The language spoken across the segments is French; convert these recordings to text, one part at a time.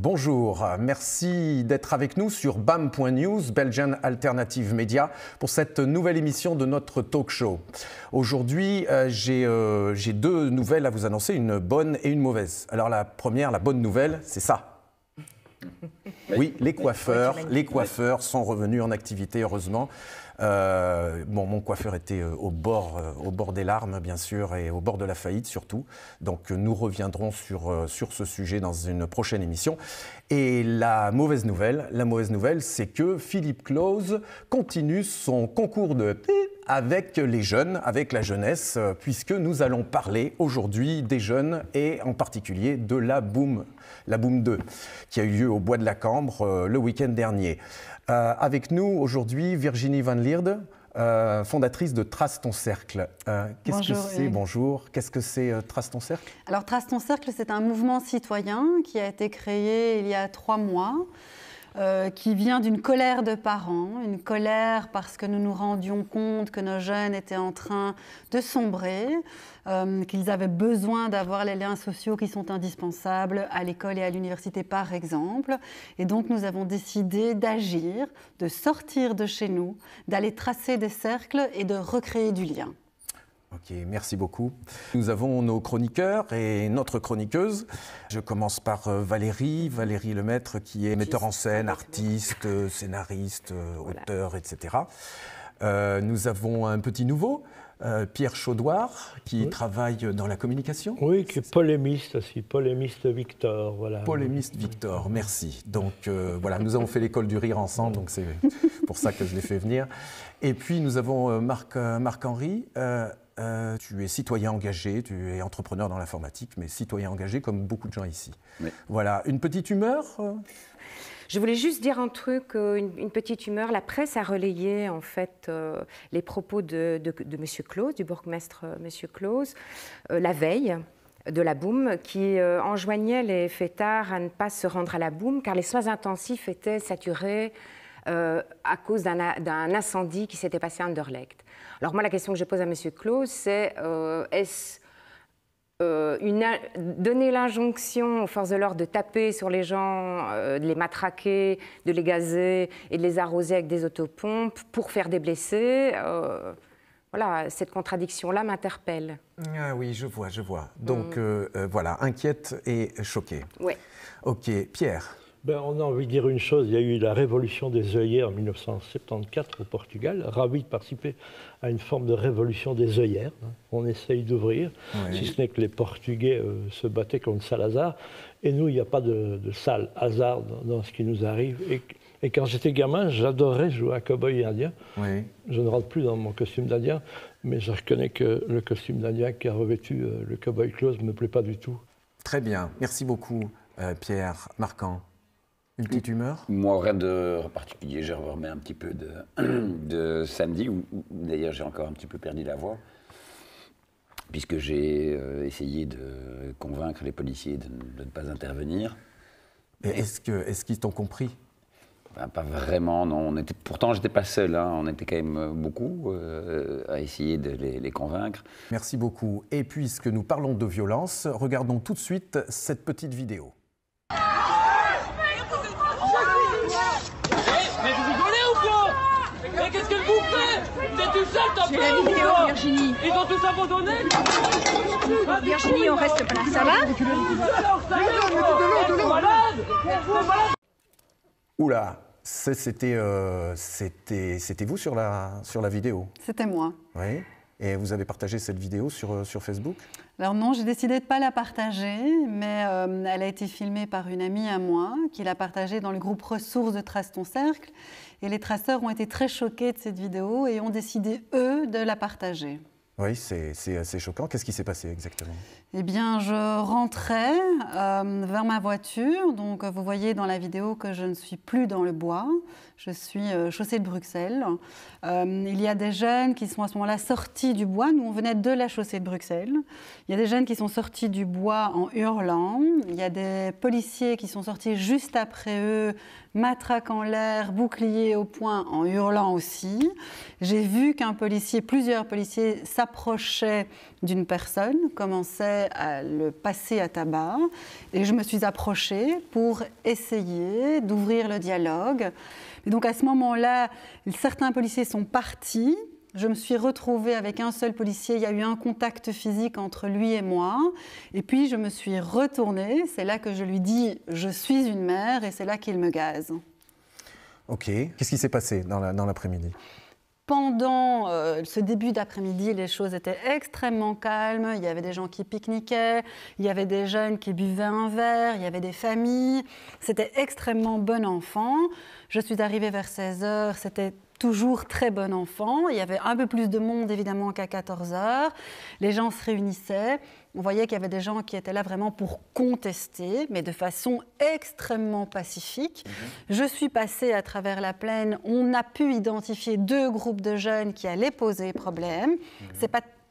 bonjour. Merci d'être avec nous sur BAM.news, Belgian Alternative Media, pour cette nouvelle émission de notre talk show. Aujourd'hui, j'ai deux nouvelles à vous annoncer, une bonne et une mauvaise. Alors la première, la bonne nouvelle, c'est ça. Oui, les coiffeurs sont revenus en activité, heureusement. Mon coiffeur était au bord des larmes, bien sûr, et au bord de la faillite, surtout. Donc, nous reviendrons sur ce sujet dans une prochaine émission. Et la mauvaise nouvelle, c'est que Philippe Claus continue son concours de avec les jeunes, avec la jeunesse, puisque nous allons parler aujourd'hui des jeunes et en particulier de la Boom 2, qui a eu lieu au Bois de la Cambre le week-end dernier. Avec nous aujourd'hui, Virginie Van Lierde, fondatrice de Trace ton Cercle. Bonjour. Qu'est-ce que c'est Trace ton Cercle? Alors Trace ton Cercle, c'est un mouvement citoyen qui a été créé il y a 3 mois, qui vient d'une colère de parents, une colère parce que nous nous rendions compte que nos jeunes étaient en train de sombrer, qu'ils avaient besoin d'avoir les liens sociaux qui sont indispensables à l'école et à l'université par exemple. Et donc nous avons décidé d'agir, de sortir de chez nous, d'aller tracer des cercles et de recréer du lien. Ok, merci beaucoup. Nous avons nos chroniqueurs et notre chroniqueuse. Je commence par Valérie Lemaître, qui est metteur en scène, artiste, scénariste, auteur, etc. Nous avons un petit nouveau, Pierre Chaudoir, qui travaille dans la communication. Oui, qui est polémiste aussi, polémiste Victor. Voilà. Polémiste Victor, merci. Donc voilà, nous avons fait l'école du rire ensemble, donc c'est pour ça que je l'ai fait venir. Et puis nous avons Marc-Henri. Tu es citoyen engagé, tu es entrepreneur dans l'informatique, mais citoyen engagé comme beaucoup de gens ici. Oui. Voilà, une petite humeur Je voulais juste dire un truc, une petite humeur. La presse a relayé en fait les propos de M. Claus, du bourgmestre M. Claus, la veille de la Boom, qui enjoignait les fêtards à ne pas se rendre à la Boom, car les soins intensifs étaient saturés à cause d'un incendie qui s'était passé à Anderlecht. Alors moi, la question que je pose à M. Claus, c'est est-ce donner l'injonction aux forces de l'ordre de taper sur les gens, de les matraquer, de les gazer et de les arroser avec des autopompes pour faire des blessés voilà, cette contradiction-là m'interpelle. Ah oui, je vois. Donc voilà, inquiète et choquée. Oui. Ok, Pierre. Ben, on a envie de dire une chose, il y a eu la révolution des œillères en 1974 au Portugal, ravi de participer à une forme de révolution des œillères. On essaye d'ouvrir, si ce n'est que les Portugais se battaient contre Salazar. Et nous, il n'y a pas de sale hasard dans ce qui nous arrive. Et quand j'étais gamin, j'adorais jouer à cow-boy indien. Oui. Je ne rentre plus dans mon costume d'Indien, mais je reconnais que le costume d'Indien qui a revêtu le cow-boy Claus ne me plaît pas du tout. Très bien, merci beaucoup Pierre. Marquant. Une petite humeur? Moi, rien de particulier. Je remets un petit peu de samedi, où d'ailleurs j'ai encore un petit peu perdu la voix, puisque j'ai essayé de convaincre les policiers de ne pas intervenir. Est-ce qu'ils t'ont compris? Ben, pas vraiment, non. Pourtant, je n'étais pas seul. Hein. On était quand même beaucoup à essayer de les convaincre. Merci beaucoup. Et puisque nous parlons de violence, regardons tout de suite cette petite vidéo. Mais vous rigolez ou quoi? Mais qu'est-ce que vous faites? T'es tout seul, t'as peur? J'ai la vidéo, Virginie. Ils ont tous abandonné? Virginie, on reste pas là. Ça va? Oula, c'était vous sur la vidéo? C'était moi. Oui. Et vous avez partagé cette vidéo sur Facebook? Alors non, j'ai décidé de ne pas la partager, mais elle a été filmée par une amie à moi qui l'a partagée dans le groupe ressources de Trace ton Cercle. Et les traceurs ont été très choqués de cette vidéo et ont décidé, eux, de la partager. Oui, c'est assez choquant. Qu'est-ce qui s'est passé exactement? Eh bien, je rentrais vers ma voiture. Donc, vous voyez dans la vidéo que je ne suis plus dans le bois. Je suis chaussée de Bruxelles. Il y a des jeunes qui sont à ce moment-là sortis du bois. Nous, on venait de la chaussée de Bruxelles. Il y a des jeunes qui sont sortis du bois en hurlant. Il y a des policiers qui sont sortis juste après eux, matraque en l'air, bouclier au poing, en hurlant aussi. J'ai vu plusieurs policiers s'approcher s'approchait d'une personne, commençait à le passer à tabac, et je me suis approchée pour essayer d'ouvrir le dialogue. Et donc à ce moment-là, certains policiers sont partis. Je me suis retrouvée avec un seul policier. Il y a eu un contact physique entre lui et moi. Et puis, je me suis retournée. C'est là que je lui dis « Je suis une mère » et c'est là qu'il me gaze. Ok. Qu'est-ce qui s'est passé dans l'après-midi ? Pendant ce début d'après-midi, les choses étaient extrêmement calmes. Il y avait des gens qui pique-niquaient, il y avait des jeunes qui buvaient un verre, il y avait des familles. C'était extrêmement bon enfant. Je suis arrivée vers 16h, c'était toujours très bon enfant. Il y avait un peu plus de monde, évidemment, qu'à 14h. Les gens se réunissaient. On voyait qu'il y avait des gens qui étaient là vraiment pour contester, mais de façon extrêmement pacifique. Je suis passée à travers la plaine. On a pu identifier 2 groupes de jeunes qui allaient poser problème.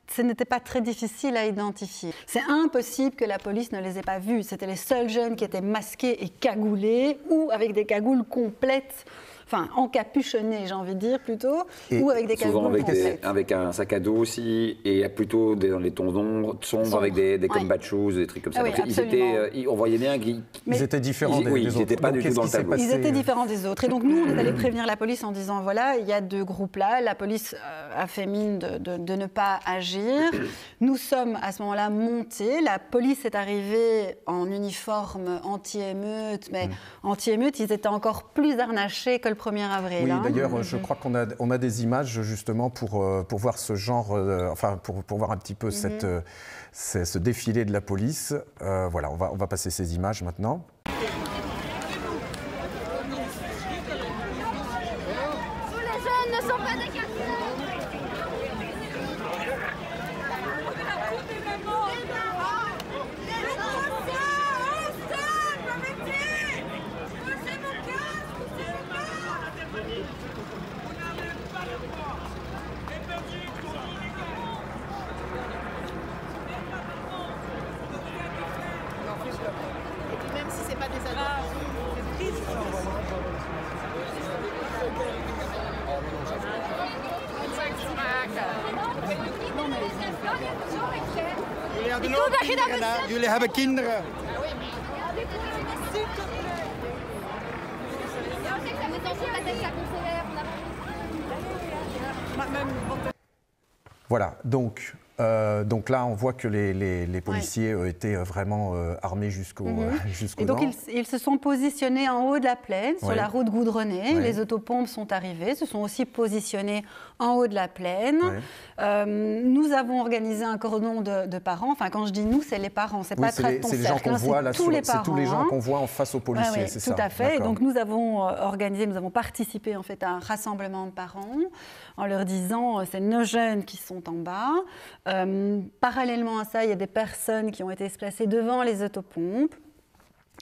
Ce n'était pas très difficile à identifier. C'est impossible que la police ne les ait pas vus. C'était les seuls jeunes qui étaient masqués et cagoulés ou avec des cagoules complètes. Enfin, encapuchonnés, j'ai envie de dire plutôt, ou avec des cagoules complètes. Avec un sac à dos aussi, et plutôt dans les tons sombres, avec des combat shoes, des trucs comme ça. Ah oui, on voyait bien qu'ils étaient différents des autres. Ils n'étaient pas du tout dans le tableau. Ils étaient différents des autres. Et donc nous, on est allé prévenir la police en disant, voilà, il y a 2 groupes là. La police a fait mine de ne pas agir. Nous sommes à ce moment-là montés. La police est arrivée en uniforme anti-émeute, mais anti-émeute, ils étaient encore plus harnachés que le 1er avril. Oui, d'ailleurs, je crois qu'on a des images justement pour voir ce genre, pour voir un petit peu ce défilé de la police. Voilà, on va passer ces images maintenant. Tous les jeunes ne sont pas des casseurs. Même si c'est pas des adultes. Jullie hebben kinderen. Voilà, donc là, on voit que les policiers étaient vraiment armés jusqu'aux Et donc, dents. ils se sont positionnés en haut de la plaine, sur la route goudronnée. Les autopompes sont arrivées, se sont aussi positionnés en haut de la plaine. Nous avons organisé un cordon de parents. Enfin, quand je dis nous, c'est les parents, c'est pas très ton cercle. C'est les gens qu'on voit là, tous les parents, c'est tous les gens qu'on voit en face aux policiers, c'est ça. Tout à fait. Et donc, nous avons organisé, nous avons participé en fait à un rassemblement de parents en leur disant c'est nos jeunes qui sont en bas. Parallèlement à ça, il y a des personnes qui ont été placées devant les autopompes.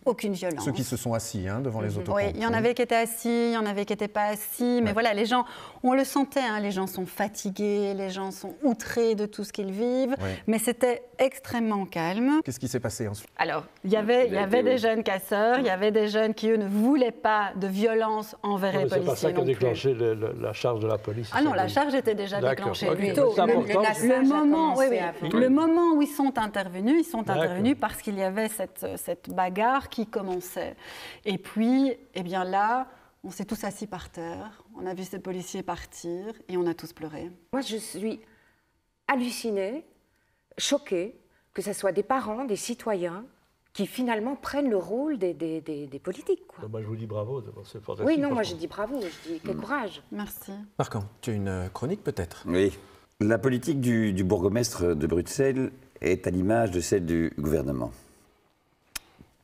Aucune violence. Ceux qui se sont assis devant les autopompes. Oui, il y en avait qui étaient assis, il y en avait qui n'étaient pas assis. Mais voilà, les gens, on le sentait, les gens sont fatigués, les gens sont outrés de tout ce qu'ils vivent. Mais c'était extrêmement calme. Qu'est-ce qui s'est passé ensuite? Alors, il y avait des jeunes casseurs, il y avait des jeunes qui, eux, ne voulaient pas de violence envers les policiers. C'est pas ça qui a déclenché la charge de la police. Ah non, la charge était déjà déclenchée plus tôt. Le moment où ils sont intervenus parce qu'il y avait cette bagarre qui commençait. Et puis, eh bien là, on s'est tous assis par terre, on a vu ces policiers partir et on a tous pleuré. Moi, je suis hallucinée, choquée, que ce soit des parents, des citoyens, qui finalement prennent le rôle des politiques. Quoi. Moi, je vous dis bravo, c'est fantastique. Oui, non, moi je dis bravo, je dis quel courage. Merci. Marc, tu as une chronique peut-être? Oui. La politique du bourgmestre de Bruxelles est à l'image de celle du gouvernement.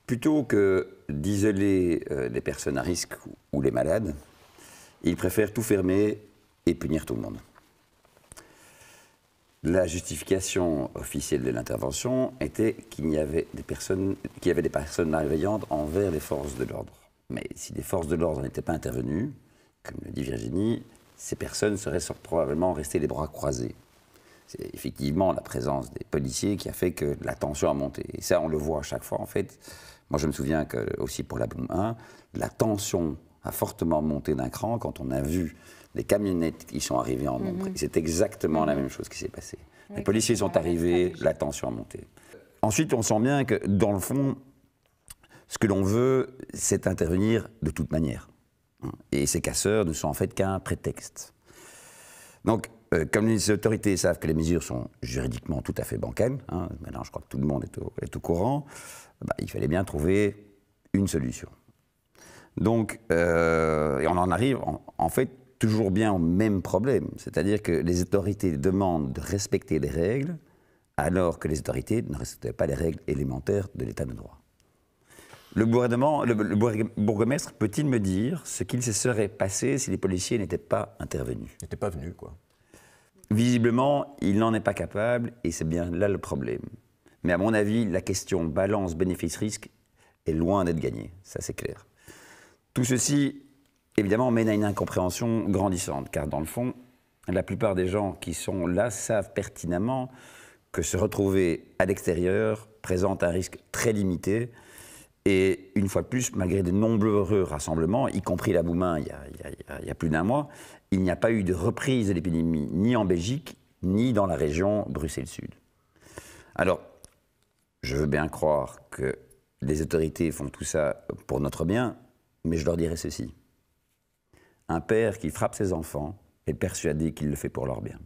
Plutôt que d'isoler les personnes à risque ou les malades, il préfère tout fermer et punir tout le monde. La justification officielle de l'intervention était qu'il y avait des personnes malveillantes envers les forces de l'ordre. Mais si les forces de l'ordre n'étaient pas intervenues, comme le dit Virginie, ces personnes seraient probablement restées les bras croisés. C'est effectivement la présence des policiers qui a fait que la tension a monté. Et ça, on le voit à chaque fois, en fait. Moi, je me souviens que, aussi pour la Boom 1, la tension a fortement monté d'un cran quand on a vu les camionnettes qui sont arrivées en nombre. C'est exactement la même chose qui s'est passée. Les policiers sont arrivés, la tension a monté. Ensuite, on sent bien que, dans le fond, ce que l'on veut, c'est intervenir de toute manière. Et ces casseurs ne sont en fait qu'un prétexte. Donc, comme les autorités savent que les mesures sont juridiquement tout à fait bancales, maintenant je crois que tout le monde est au courant, il fallait bien trouver une solution. Donc, et on en arrive en fait toujours bien au même problème, c'est-à-dire que les autorités demandent de respecter les règles alors que les autorités ne respectaient pas les règles élémentaires de l'état de droit. Le bourgmestre peut-il me dire ce qu'il se serait passé si les policiers n'étaient pas intervenus? Ils n'étaient pas venus, quoi. Visiblement, il n'en est pas capable, et c'est bien là le problème. Mais à mon avis, la question balance bénéfice-risque est loin d'être gagnée, ça c'est clair. Tout ceci, évidemment, mène à une incompréhension grandissante, car dans le fond, la plupart des gens qui sont là savent pertinemment que se retrouver à l'extérieur présente un risque très limité. Et une fois de plus, malgré de nombreux rassemblements, y compris la Boumain il y a plus d'un mois, il n'y a pas eu de reprise de l'épidémie ni en Belgique, ni dans la région Bruxelles-Sud. Alors, je veux bien croire que les autorités font tout ça pour notre bien, mais je leur dirai ceci. Un père qui frappe ses enfants est persuadé qu'il le fait pour leur bien.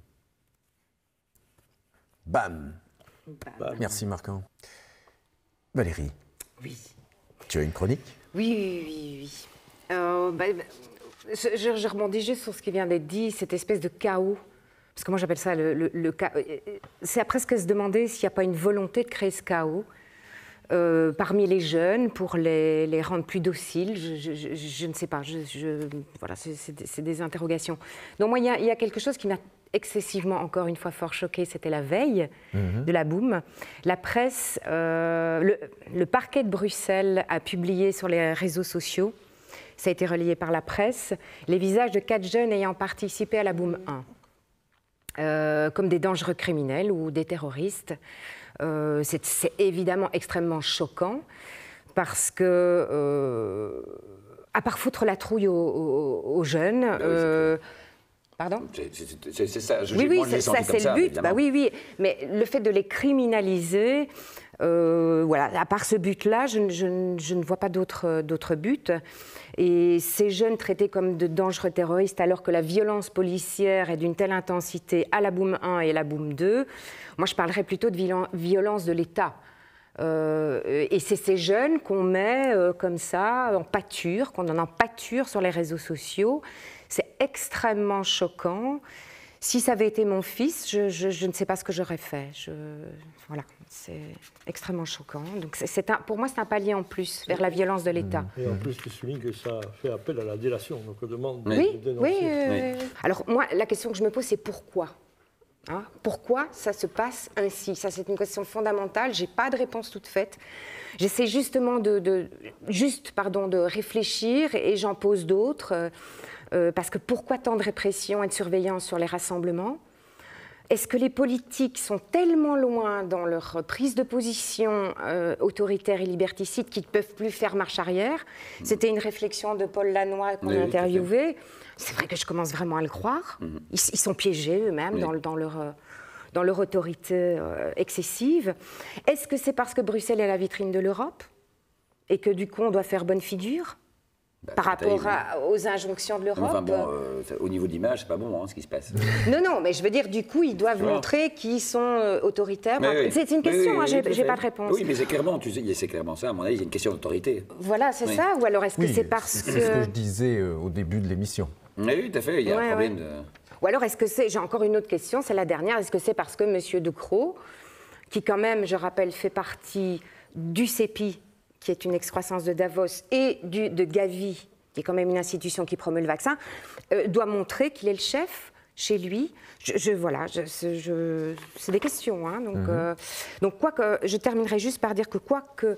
Bam. Merci Marc-Anne. Valérie. Oui. Tu as une chronique? Oui. Je rebondis juste sur ce qui vient d'être dit, cette espèce de chaos. Parce que moi, j'appelle ça le chaos. C'est presque se demander s'il n'y a pas une volonté de créer ce chaos parmi les jeunes pour les rendre plus dociles. Je ne sais pas. Voilà, c'est des interrogations. Donc moi, il y a quelque chose qui m'a excessivement, encore une fois, fort choquée. C'était la veille de la boum. La presse, le parquet de Bruxelles a publié sur les réseaux sociaux, ça a été relayé par la presse, les visages de 4 jeunes ayant participé à la boum 1, comme des dangereux criminels ou des terroristes. C'est évidemment extrêmement choquant parce que, à part foutre la trouille aux jeunes... Pardon ? C'est ça, oui, ça c'est le but. Oui, mais le fait de les criminaliser, voilà, à part ce but-là, je ne vois pas d'autre but. Et ces jeunes traités comme de dangereux terroristes, alors que la violence policière est d'une telle intensité à la boum 1 et la boum 2, moi je parlerais plutôt de violence de l'État. Et c'est ces jeunes qu'on met comme ça en pâture, qu'on en pâture sur les réseaux sociaux. C'est extrêmement choquant. Si ça avait été mon fils, je ne sais pas ce que j'aurais fait. Voilà, c'est extrêmement choquant. Donc pour moi, c'est un palier en plus vers la violence de l'État. Et en plus, tu soulignes que ça fait appel à la délation. Donc on demande de dénoncer. Oui. Alors moi, la question que je me pose, c'est pourquoi ? Pourquoi ça se passe ainsi? Ça, c'est une question fondamentale. Je n'ai pas de réponse toute faite. J'essaie justement de réfléchir et j'en pose d'autres. Parce que pourquoi tant de répression et de surveillance sur les rassemblements? Est-ce que les politiques sont tellement loin dans leur prise de position autoritaire et liberticide qu'ils ne peuvent plus faire marche arrière? C'était une réflexion de Paul Lannoy qu'on a interviewé. C'est vrai que je commence vraiment à le croire. Ils sont piégés eux-mêmes dans leur autorité excessive. Est-ce que c'est parce que Bruxelles est la vitrine de l'Europe et que du coup on doit faire bonne figure par rapport aux injonctions de l'Europe? Enfin bon, au niveau de l'image, c'est pas bon ce qui se passe. Non, mais je veux dire, du coup, ils doivent montrer qu'ils sont autoritaires. C'est une question, j'ai pas de réponse. Oui, mais c'est clairement ça, à mon avis, c'est une question d'autorité. Voilà, c'est ça. Ou alors est-ce que c'est parce que... C'est ce que je disais au début de l'émission. Oui, tout à fait, il y a un problème de... Ou alors est-ce que c'est... J'ai encore une autre question, c'est la dernière. Est-ce que c'est parce que M. De Croo, qui quand même, je rappelle, fait partie du CEPI, qui est une excroissance de Davos, et de Gavi, qui est quand même une institution qui promeut le vaccin, doit montrer qu'il est le chef chez lui. Voilà, c'est des questions. Donc je terminerai juste par dire que quoi que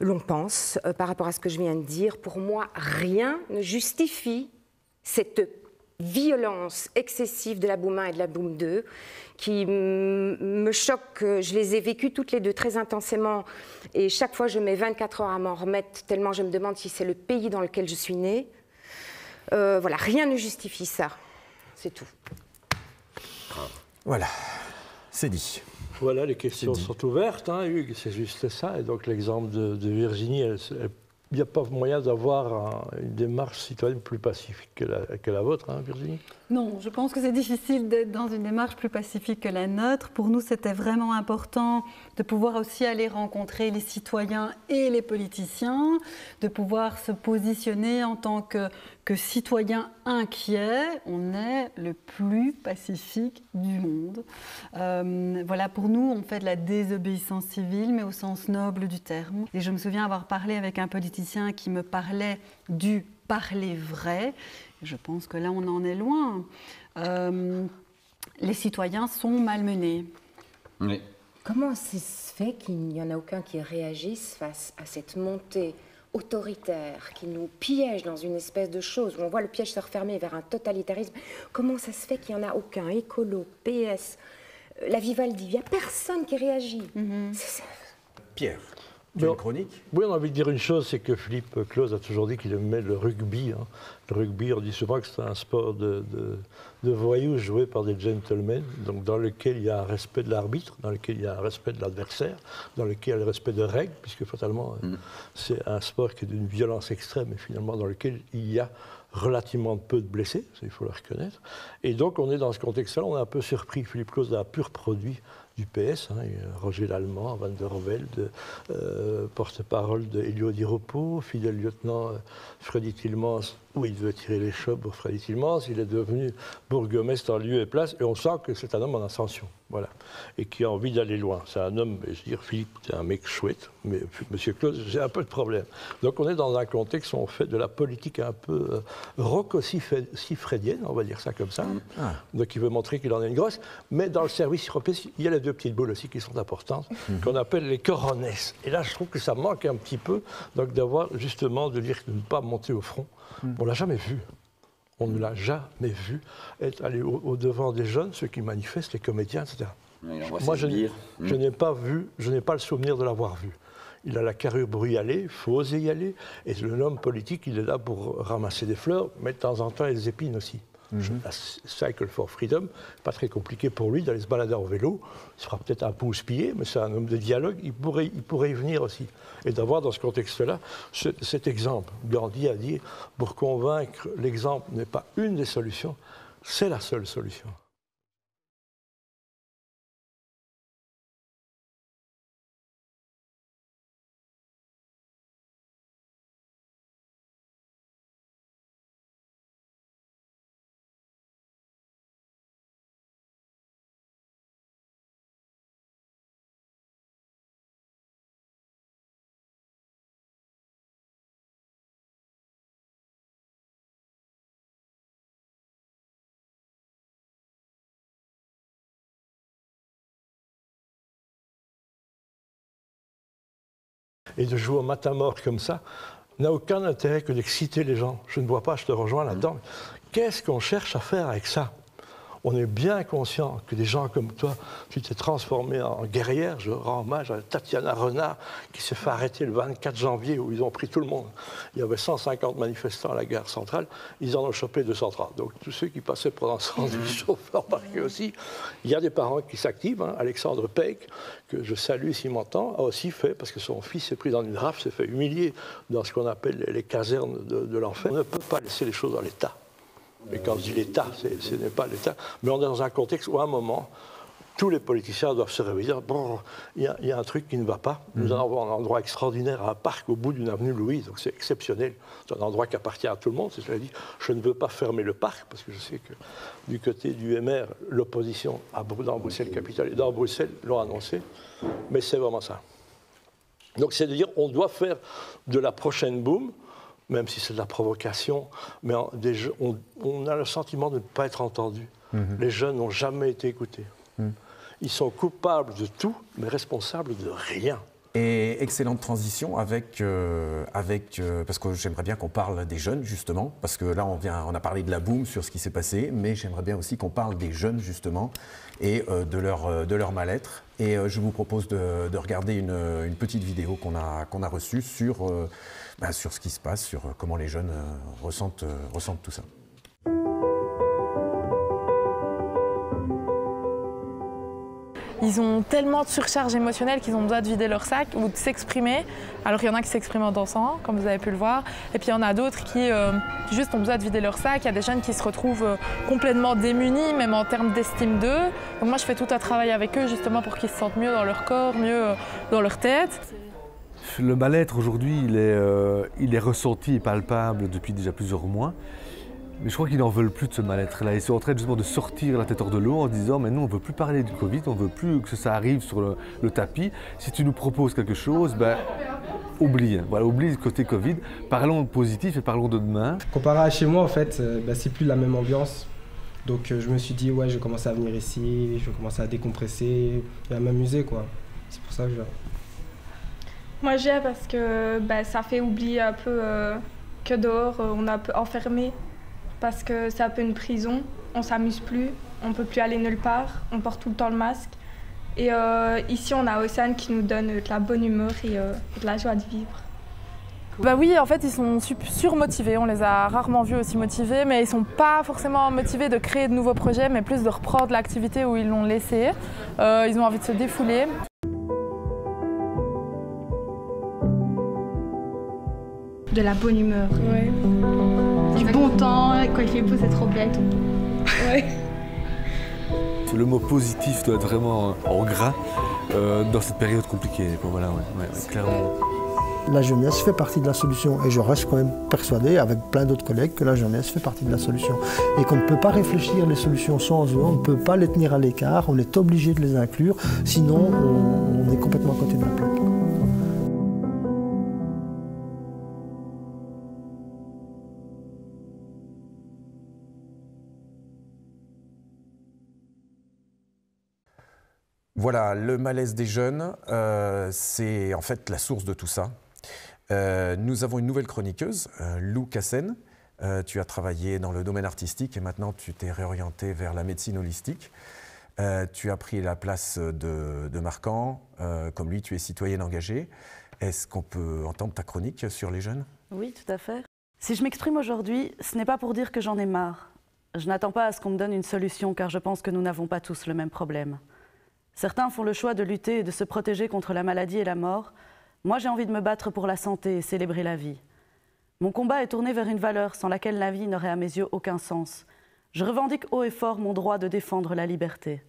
l'on pense par rapport à ce que je viens de dire, pour moi, rien ne justifie cette violence excessive de la boum 1 et de la boum 2 qui me choque. Je les ai vécues toutes les deux très intensément et chaque fois je mets 24 heures à m'en remettre tellement je me demande si c'est le pays dans lequel je suis née. Voilà, rien ne justifie ça. C'est tout. Voilà. C'est dit. Voilà, les questions sont ouvertes, hein, Hugues, c'est juste ça. Et donc l'exemple de Virginie, il n'y a pas moyen d'avoir une démarche citoyenne plus pacifique que la vôtre, hein, Virginie? Non, je pense que c'est difficile d'être dans une démarche plus pacifique que la nôtre. Pour nous, c'était vraiment important de pouvoir aussi aller rencontrer les citoyens et les politiciens, de pouvoir se positionner en tant que citoyens inquiets. On est le plus pacifique du monde. Voilà, pour nous, on fait de la désobéissance civile, mais au sens noble du terme. Et je me souviens avoir parlé avec un politicien qui me parlait du parler vrai. Je pense que là, on en est loin. Les citoyens sont malmenés. Oui. Comment ça se fait qu'il n'y en a aucun qui réagisse face à cette montée autoritaire qui nous piège dans une espèce de chose où on voit le piège se refermer vers un totalitarisme? Comment ça se fait qu'il n'y en a aucun? Écolo, PS, la Vivaldi, il n'y a personne qui réagit. Pierre, tu as une chronique? Oui, on a envie de dire une chose, c'est que Philippe Claus a toujours dit qu'il aimait le rugby. Hein. Le rugby, on dit souvent que c'est un sport de voyous joué par des gentlemen, donc dans lequel il y a un respect de l'arbitre, dans lequel il y a un respect de l'adversaire, dans lequel il y a le respect de règles, puisque fatalement, c'est un sport qui est d'une violence extrême, et finalement dans lequel il y a relativement peu de blessés, il faut le reconnaître. Et donc on est dans ce contexte-là, on est un peu surpris. Philippe Claus a un pur produit du PS, hein, Roger Lallemand, Van der Velde, porte-parole de Elio Di Rupo, fidèle lieutenant Freddy Tillmans, où il devait tirer les chopes pour Freddy Tillmans. Il est devenu bourgmestre en lieu et place, et on sent que c'est un homme en ascension, voilà, et qui a envie d'aller loin. C'est un homme, je veux dire, Philippe, c'est un mec chouette, mais M. Claus, j'ai un peu de problème. Donc on est dans un contexte où on fait de la politique un peu rocco-siffredienne, on va dire ça comme ça. Donc il veut montrer qu'il en a une grosse, mais dans le service européen, il y a les deux petites boules aussi qui sont importantes, qu'on appelle les corones. Et là, je trouve que ça manque un petit peu, donc d'avoir justement de dire de ne pas monter au front. On ne l'a jamais vu. On ne l'a jamais vu aller au-devant des jeunes, ceux qui manifestent, les comédiens, etc. Moi, je n'ai pas vu, je n'ai pas le souvenir de l'avoir vu. Il a la carrure pour y aller, il faut oser y aller. Et l'homme politique, il est là pour ramasser des fleurs, mais de temps en temps, il les épine aussi. La Cycle for Freedom, pas très compliqué pour lui d'aller se balader en vélo. Il sera peut-être un peu houspillé, mais c'est un homme de dialogue, il pourrait y venir aussi. Et d'avoir dans ce contexte-là cet exemple. Gandhi a dit, pour convaincre, l'exemple n'est pas une des solutions, c'est la seule solution. Et de jouer au matin-mort comme ça n'a aucun intérêt que d'exciter les gens. Je ne vois pas, je te rejoins là-dedans. Qu'est-ce qu'on cherche à faire avec ça? On est bien conscient que des gens comme toi, tu t'es transformé en guerrière. Je rends hommage à Tatiana Renard, qui s'est fait arrêter le 24 janvier, où ils ont pris tout le monde. Il y avait 150 manifestants à la gare centrale, ils en ont chopé 230. Donc tous ceux qui passaient pour l'incendie, chauffeurs parqués aussi. Il y a des parents qui s'activent. Hein. Alexandre Peck, que je salue s'il m'entend, a aussi fait, parce que son fils s'est pris dans une rafle, s'est fait humilier dans ce qu'on appelle les casernes de l'enfer. On ne peut pas laisser les choses dans l'état. Et quand je dis l'État, ce n'est pas l'État, mais on est dans un contexte où à un moment, tous les politiciens doivent se réveiller. Bon, il y a un truc qui ne va pas. Nous allons avoir un endroit extraordinaire, un parc au bout d'une avenue Louise, donc c'est exceptionnel. C'est un endroit qui appartient à tout le monde. C'est ce que je dis. Je ne veux pas fermer le parc, parce que je sais que du côté du MR, l'opposition dans Bruxelles-Capitale et dans Bruxelles l'ont annoncé, mais c'est vraiment ça. Donc c'est de dire on doit faire de la prochaine boom, même si c'est de la provocation, mais on a le sentiment de ne pas être entendu. Les jeunes n'ont jamais été écoutés. Ils sont coupables de tout, mais responsables de rien. Et excellente transition parce que j'aimerais bien qu'on parle des jeunes, justement, parce que là, on a parlé de la boum sur ce qui s'est passé, mais j'aimerais bien aussi qu'on parle des jeunes, justement, et de leur mal-être. Et je vous propose de regarder une petite vidéo qu'on a reçue sur ce qui se passe, sur comment les jeunes ressentent tout ça. ils ont tellement de surcharge émotionnelle qu'ils ont besoin de vider leur sac ou de s'exprimer. Alors il y en a qui s'expriment en dansant, comme vous avez pu le voir, et puis il y en a d'autres qui juste ont besoin de vider leur sac. Il y a des jeunes qui se retrouvent complètement démunis, même en termes d'estime d'eux. Donc moi je fais tout un travail avec eux justement pour qu'ils se sentent mieux dans leur corps, mieux dans leur tête. Le mal-être aujourd'hui, il est ressenti et palpable depuis déjà plusieurs mois. Mais je crois qu'ils n'en veulent plus de ce mal-être-là. Ils sont en train justement de sortir la tête hors de l'eau en disant « mais nous, on ne veut plus parler du Covid, on ne veut plus que ça arrive sur le tapis. Si tu nous proposes quelque chose, ben, oublie. Voilà, oublie le côté Covid. Parlons de positif et parlons de demain. » Comparé à chez moi, en fait, c'est plus la même ambiance. Donc je me suis dit « ouais, je vais commencer à venir ici, je vais commencer à décompresser et à m'amuser, quoi. » C'est pour ça que je viens. Moi, j'aime parce que ça fait oublier un peu que dehors, on est un peu enfermé. Parce que c'est un peu une prison, on s'amuse plus, on peut plus aller nulle part, on porte tout le temps le masque. Et ici, on a Océane qui nous donne de la bonne humeur et de la joie de vivre. Bah oui, en fait, ils sont surmotivés. On les a rarement vus aussi motivés, mais ils sont pas forcément motivés de créer de nouveaux projets, mais plus de reprendre l'activité où ils l'ont laissée. Ils ont envie de se défouler. De la bonne humeur. Ouais. Du bon temps, quand il fait beau, c'est trop bien et tout. Ouais. Le mot positif doit être vraiment en gras dans cette période compliquée. Voilà, clairement. La jeunesse fait partie de la solution et je reste quand même persuadé, avec plein d'autres collègues, que la jeunesse fait partie de la solution. Et qu'on ne peut pas réfléchir les solutions sans eux, on ne peut pas les tenir à l'écart, on est obligé de les inclure, sinon on est complètement à côté de la plaque. Voilà, le malaise des jeunes, c'est en fait la source de tout ça. Nous avons une nouvelle chroniqueuse, Lou Cassen. Tu as travaillé dans le domaine artistique et maintenant tu t'es réorientée vers la médecine holistique. Tu as pris la place de Marquand. Comme lui, tu es citoyenne engagée. Est-ce qu'on peut entendre ta chronique sur les jeunes? Oui, tout à fait. Si je m'exprime aujourd'hui, ce n'est pas pour dire que j'en ai marre. Je n'attends pas à ce qu'on me donne une solution car je pense que nous n'avons pas tous le même problème. Certains font le choix de lutter et de se protéger contre la maladie et la mort. Moi, j'ai envie de me battre pour la santé et célébrer la vie. Mon combat est tourné vers une valeur sans laquelle la vie n'aurait à mes yeux aucun sens. Je revendique haut et fort mon droit de défendre la liberté.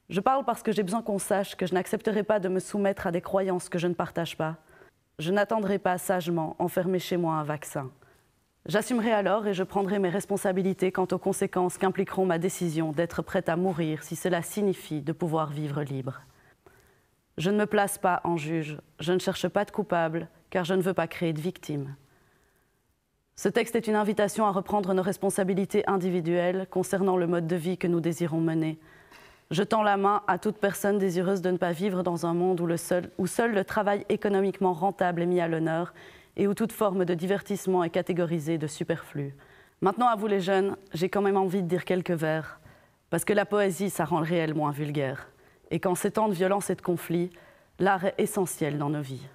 Je parle parce que j'ai besoin qu'on sache que je n'accepterai pas de me soumettre à des croyances que je ne partage pas. Je n'attendrai pas sagement enfermer chez moi un vaccin. J'assumerai alors et je prendrai mes responsabilités quant aux conséquences qu'impliqueront ma décision d'être prête à mourir si cela signifie de pouvoir vivre libre. Je ne me place pas en juge, je ne cherche pas de coupable, car je ne veux pas créer de victime. Ce texte est une invitation à reprendre nos responsabilités individuelles concernant le mode de vie que nous désirons mener. Je tends la main à toute personne désireuse de ne pas vivre dans un monde où seul le travail économiquement rentable est mis à l'honneur et où toute forme de divertissement est catégorisée de superflu. Maintenant, à vous les jeunes, j'ai quand même envie de dire quelques vers, parce que la poésie, ça rend le réel moins vulgaire. Et qu'en ces temps de violence et de conflit, l'art est essentiel dans nos vies.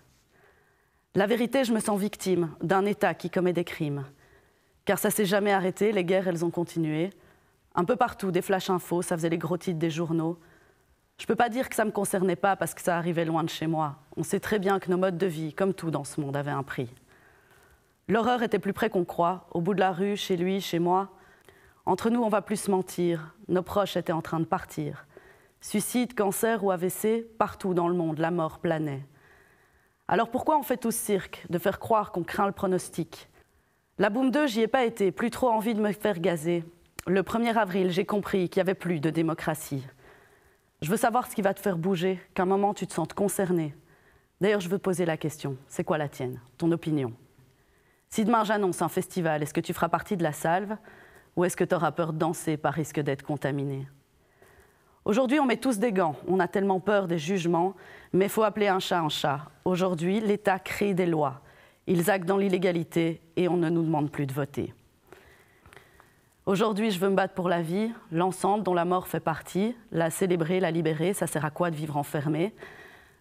La vérité, je me sens victime d'un État qui commet des crimes. Car ça s'est jamais arrêté, les guerres, elles ont continué. Un peu partout, des flash infos, ça faisait les gros titres des journaux. Je ne peux pas dire que ça ne me concernait pas parce que ça arrivait loin de chez moi. On sait très bien que nos modes de vie, comme tout dans ce monde, avaient un prix. L'horreur était plus près qu'on croit, au bout de la rue, chez lui, chez moi. Entre nous, on va plus se mentir. Nos proches étaient en train de partir. Suicide, cancer ou AVC, partout dans le monde, la mort planait. Alors pourquoi on fait tout ce cirque, de faire croire qu'on craint le pronostic? La Boom 2, j'y ai pas été, plus trop envie de me faire gazer. Le 1er avril, j'ai compris qu'il n'y avait plus de démocratie. Je veux savoir ce qui va te faire bouger, qu'à un moment tu te sentes concerné. D'ailleurs, je veux poser la question, c'est quoi la tienne, ton opinion? Si demain j'annonce un festival, est-ce que tu feras partie de la salve ou est-ce que tu auras peur de danser par risque d'être contaminé? Aujourd'hui, on met tous des gants, on a tellement peur des jugements, mais il faut appeler un chat un chat. Aujourd'hui, l'État crée des lois. Ils actent dans l'illégalité et on ne nous demande plus de voter. Aujourd'hui, je veux me battre pour la vie, l'ensemble dont la mort fait partie, la célébrer, la libérer, ça sert à quoi de vivre enfermé?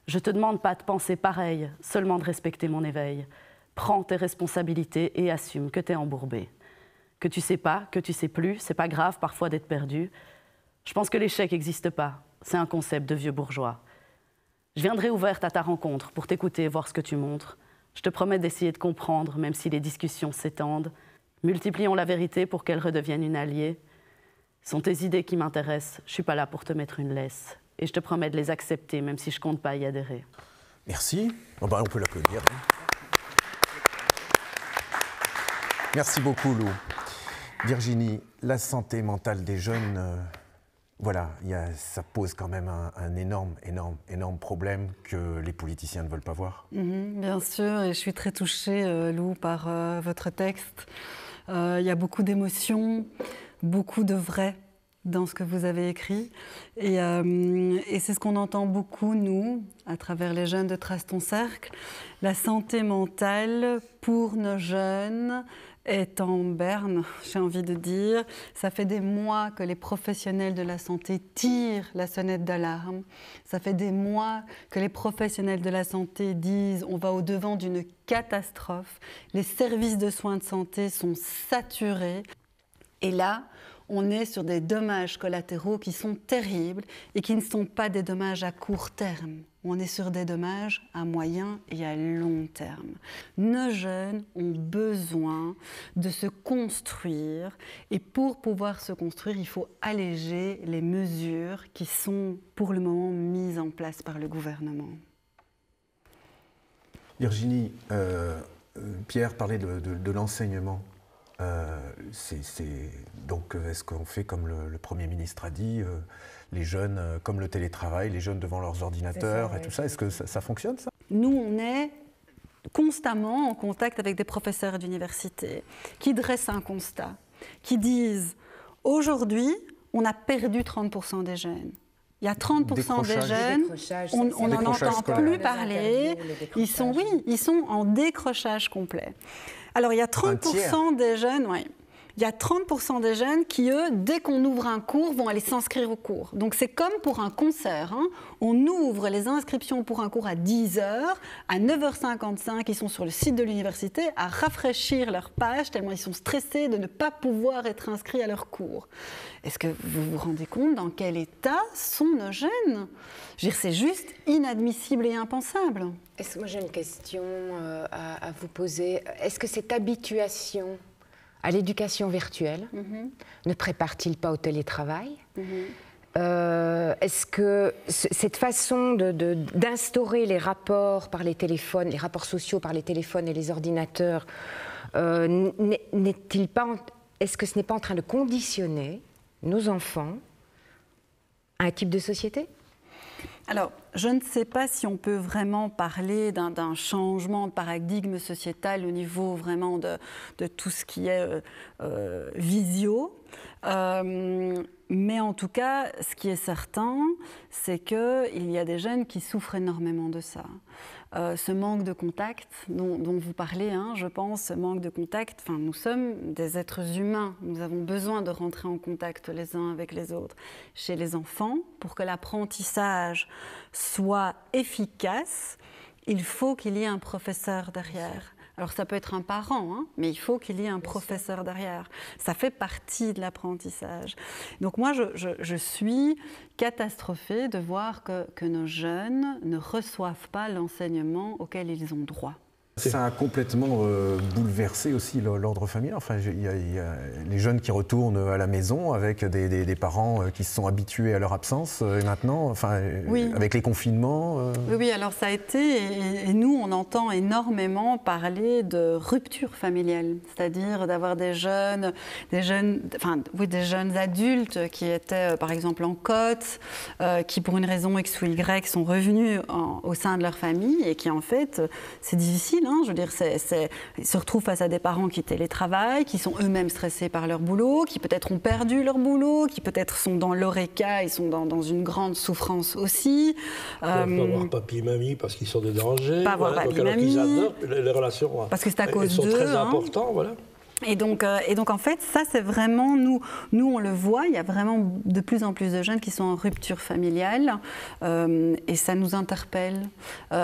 Je te demande pas de penser pareil, seulement de respecter mon éveil. Prends tes responsabilités et assume que t'es embourbé. Que tu sais pas, que tu sais plus, c'est pas grave parfois d'être perdu. Je pense que l'échec n'existe pas. c'est un concept de vieux bourgeois. Je viendrai ouverte à ta rencontre pour t'écouter, voir ce que tu montres. Je te promets d'essayer de comprendre, même si les discussions s'étendent. Multiplions la vérité pour qu'elle redevienne une alliée. Ce sont tes idées qui m'intéressent. Je ne suis pas là pour te mettre une laisse. Et je te promets de les accepter, même si je ne compte pas y adhérer. Merci. Oh ben, on peut l'applaudir. Merci beaucoup, Lou. Virginie, la santé mentale des jeunes, voilà, ça pose quand même un énorme problème que les politiciens ne veulent pas voir. Bien sûr, et je suis très touchée, Lou, par votre texte. Il y a beaucoup d'émotions, beaucoup de vrai dans ce que vous avez écrit. Et c'est ce qu'on entend beaucoup, nous, à travers les jeunes de Trace ton cercle. La santé mentale pour nos jeunes est en berne, j'ai envie de dire. Ça fait des mois que les professionnels de la santé tirent la sonnette d'alarme. Ça fait des mois que les professionnels de la santé disent on va au-devant d'une catastrophe. Les services de soins de santé sont saturés. Et là, on est sur des dommages collatéraux qui sont terribles et qui ne sont pas des dommages à court terme. On est sur des dommages à moyen et à long terme. Nos jeunes ont besoin de se construire et pour pouvoir se construire, il faut alléger les mesures qui sont pour le moment mises en place par le gouvernement. Virginie, Pierre parlait de l'enseignement. Donc, est-ce qu'on fait comme le Premier ministre a dit, les jeunes, comme le télétravail, les jeunes devant leurs ordinateurs et tout ça, est-ce que ça fonctionne, ça? Nous, on est constamment en contact avec des professeurs d'université qui dressent un constat, qui disent « Aujourd'hui, on a perdu 30% des jeunes ». Il y a 30% des jeunes, on n'en entend plus parler, ils sont en décrochage complet. Alors, il y a 30% des jeunes, il y a 30% des jeunes qui, eux, dès qu'on ouvre un cours, vont aller s'inscrire au cours. Donc, c'est comme pour un concert. On ouvre les inscriptions pour un cours à 10h, à 9h55, ils sont sur le site de l'université à rafraîchir leur page, tellement ils sont stressés de ne pas pouvoir être inscrits à leur cours. Est-ce que vous vous rendez compte dans quel état sont nos jeunes? Je veux dire, c'est juste inadmissible et impensable. Moi, j'ai une question à vous poser. Est-ce que cette habituation à l'éducation virtuelle ne prépare-t-il pas au télétravail? Est-ce que cette façon d'instaurer les rapports par les téléphones, les rapports sociaux par les téléphones et les ordinateurs, est-ce que ce n'est pas en train de conditionner nos enfants à un type de société? Alors, je ne sais pas si on peut vraiment parler d'un changement de paradigme sociétal au niveau vraiment de tout ce qui est visio. Mais en tout cas, ce qui est certain, c'est qu'il y a des jeunes qui souffrent énormément de ça. Ce manque de contact dont vous parlez, je pense, ce manque de contact, nous sommes des êtres humains, nous avons besoin de rentrer en contact les uns avec les autres. Chez les enfants, pour que l'apprentissage soit efficace, il faut qu'il y ait un professeur derrière. Alors ça peut être un parent, mais il faut qu'il y ait un professeur derrière. Ça fait partie de l'apprentissage. Donc moi, je suis catastrophée de voir que nos jeunes ne reçoivent pas l'enseignement auquel ils ont droit. Ça a complètement bouleversé aussi l'ordre familial. Enfin, il y a les jeunes qui retournent à la maison avec des parents qui se sont habitués à leur absence et maintenant, avec les confinements. Oui, alors ça a été, et nous on entend énormément parler de rupture familiale, c'est-à-dire d'avoir des jeunes adultes qui étaient par exemple en côte, qui pour une raison X ou Y sont revenus au sein de leur famille et qui en fait, c'est difficile. Je veux dire, ils se retrouvent face à des parents qui télétravaillent, qui sont eux-mêmes stressés par leur boulot, qui peut-être ont perdu leur boulot, qui peut-être sont dans l'oreca, ils sont dans une grande souffrance aussi. Ils peuvent pas avoir papy et mamie parce qu'ils sont des dangers. Pas avoir papy et mamie. Ils adoptent les relations. Parce que c'est à cause sont d'eux. Très importants, voilà. Et donc, en fait, ça, c'est vraiment, nous, on le voit, il y a vraiment de plus en plus de jeunes qui sont en rupture familiale et ça nous interpelle.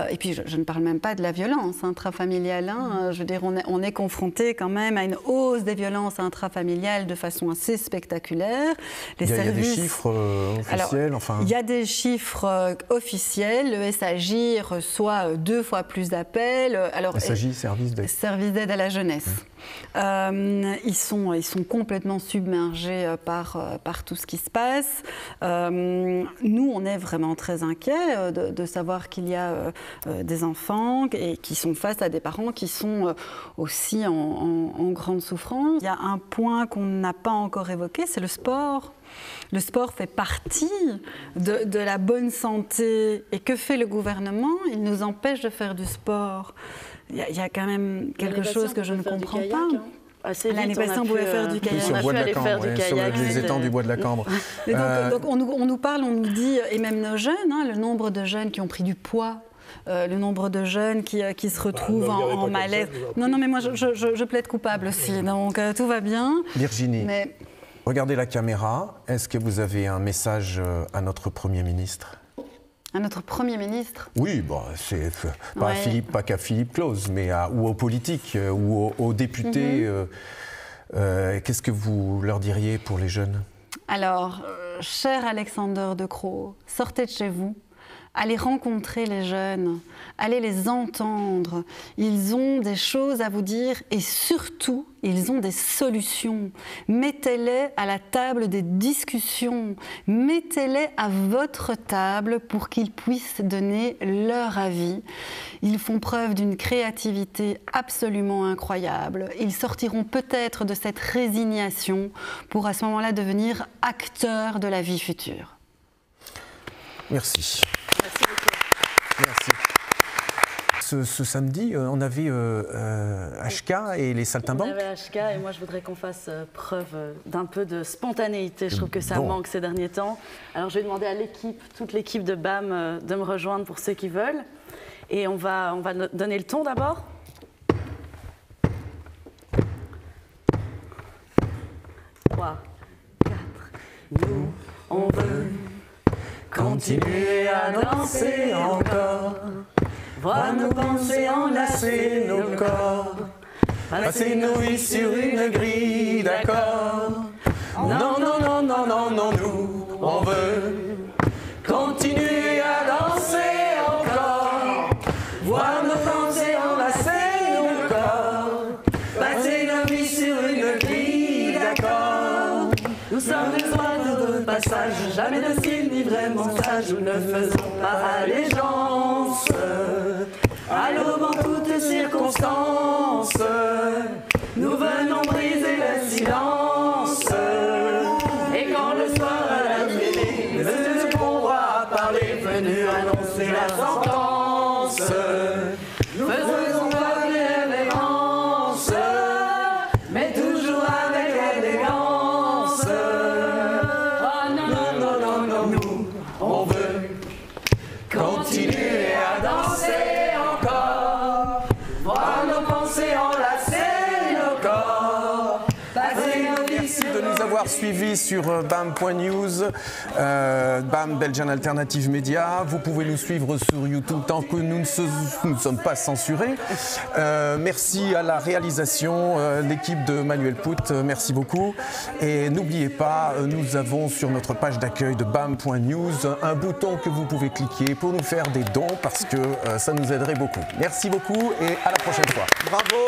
Et puis, je ne parle même pas de la violence intrafamiliale. Je veux dire, on est confronté quand même à une hausse des violences intrafamiliales de façon assez spectaculaire. Il y a des chiffres officiels, enfin... Il y a des chiffres officiels. Le SAJ reçoit 2 fois plus d'appels. SAJ, service d'aide à la jeunesse. Ils sont complètement submergés par tout ce qui se passe. Nous, on est vraiment très inquiets de savoir qu'il y a des enfants et qui sont face à des parents qui sont aussi en grande souffrance. Il y a un point qu'on n'a pas encore évoqué, c'est le sport. Le sport fait partie de la bonne santé. Et que fait le gouvernement? Il nous empêche de faire du sport. Il y a quand même quelque chose que je ne comprends pas. L'année passée, on pouvait faire du kayak. Sur les étangs du bois de la Cambre. Donc on nous parle, on nous dit, et même nos jeunes, le nombre de jeunes qui ont pris du poids, le nombre de jeunes qui se retrouvent en malaise. Non, mais moi, je plaide coupable aussi, donc tout va bien. Virginie, regardez la caméra. Est-ce que vous avez un message à notre Premier ministre ? À notre Premier ministre? Oui, bon, c'est pas qu'à Philippe Claus, mais ou aux politiques, ou aux députés. Qu'est-ce que vous leur diriez pour les jeunes? Alors, cher Alexander De Croo, sortez de chez vous. Allez rencontrer les jeunes, allez les entendre. Ils ont des choses à vous dire et surtout, ils ont des solutions. Mettez-les à la table des discussions. Mettez-les à votre table pour qu'ils puissent donner leur avis. Ils font preuve d'une créativité absolument incroyable. Ils sortiront peut-être de cette résignation pour à ce moment-là devenir acteurs de la vie future. Merci. Merci. Ce samedi, on avait HK et les Saltimbanques. On avait HK et moi je voudrais qu'on fasse preuve d'un peu de spontanéité. Je trouve que ça manque ces derniers temps. Alors je vais demander à l'équipe, toute l'équipe de BAM de me rejoindre pour ceux qui veulent. Et on va donner le ton d'abord. Trois, 4. Nous, on veut continuer à danser encore, voir nos pensées enlacer nos corps, passer nos vies sur une grille d'accord. Non, non, non, non, non, non, nous, on veut continuer à danser encore, voir nos pensées enlacer nos corps, passer nos vies sur une grille d'accord. Nous sommes des oiseaux de passage, jamais dociles ni vraiment sages, nous ne faisons pas allégeance à l'aube en toutes circonstances. Nous venons briser le silence. Et quand le soir à la télé, le qu'on voit parler, venu annoncer la sentence, nous faisons pas de révérence, mais toujours avec élégance. Oh non, non, non, non, non, nous, on veut continuer à danser encore, voir nos pensées enlacer nos corps, passer nos vies. Merci de nous avoir suivis sur BAM.news, BAM Belgian Alternative Media. Vous pouvez nous suivre sur YouTube tant que nous ne sommes pas censurés. Merci à la réalisation, l'équipe de Manuel Pout, merci beaucoup. Et n'oubliez pas, nous avons sur notre page d'accueil de BAM.news un bouton que vous pouvez cliquer pour nous faire des dons parce que ça nous aiderait beaucoup. Merci beaucoup et à la prochaine fois. Bravo!